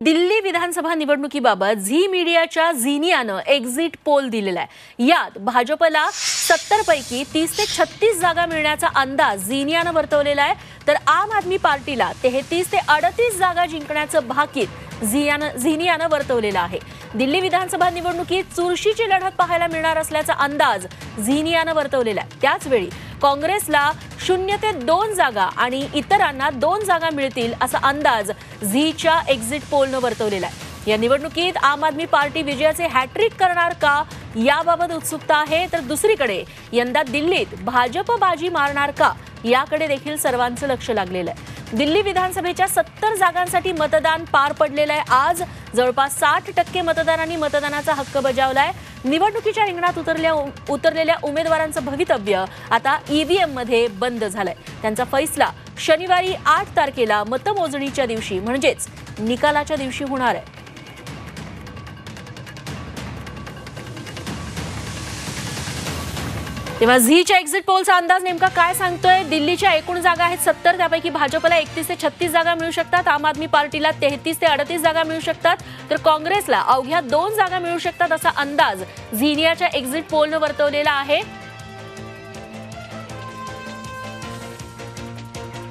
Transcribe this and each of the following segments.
दिल्ली विधानसभा निवडणुकीबाबत Zee मीडियाच्या झिनियानं exit poll दिलेला आहे। यात भाजपला 70 पैकी 30 ते 36 जागा मिळण्याचा अंदाज झिनियानं वर्तवलेला आहे, तर आम आदमी पार्टीला 33 ते 38 जागा जिंकण्याचं भाकीत झिनियानं वर्तवलेलं आहे। दिल्ली विधानसभा निवडणुकीत चुरशीची लढत पाहायला मिळणार असल्याचा अंदाज झिनियानं वर्तवलेला आहे। त्याचवेळी काँग्रेसला 0 ते 2 जागा आणि इतरांना 2 जागा मिळतील असा अंदाज झीच्या एक्झिट पोलनं वर्तवलेला आहे। या निवडणुकीत आम आदमी पार्टी विजयाचे हॅट्रिक करणार का याबाबत उत्सुकता आहे, तर दुसरीकडे यंदा दिल्लीत भाजप बाजी मारणार का याकडे देखील सर्वांचं लक्ष लागलेलं आहे। दिल्ली विधानसभेच्या 70 जागांसाठी मतदान पार पडलेलं आहे। आज जवळपास 60% मतदारांनी मतदानाचा हक्क बजावलाय। निवडणुकीच्या रिंगणात उतरलेल्या उमेदवारांचं भवितव्य आता ईव्हीएम मध्ये बंद झालंय। त्यांचा फैसला शनिवारी 8 तारखेला मतमोजणीच्या दिवशी म्हणजेच निकालाच्या दिवशी होणार आहे। तेव्हा झीच्या एक्झिट पोलचा अंदाज नेमका काय सांगतोय? दिल्लीच्या एकूण जागा आहेत 70, त्यापैकी भाजपला 31 ते 36 जागा मिळू शकतात, आम आदमी पार्टीला 33 ते 38 जागा मिळू शकतात, तर काँग्रेसला अवघ्या 2 जागा मिळू शकतात असा अंदाज झिनियाच्या एक्झिट पोलनं वर्तवलेला आहे।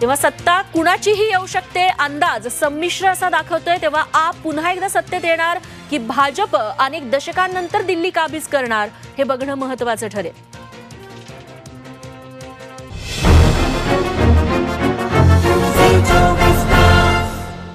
तेव्हा सत्ता कुणाचीही येऊ शकते, अंदाज संमिश्र असा दाखवतोय। तेव्हा आप पुन्हा एकदा सत्तेत येणार की भाजप अनेक दशकांनंतर दिल्ली काबीज करणार हे बघणं महत्त्वाचं ठरेल।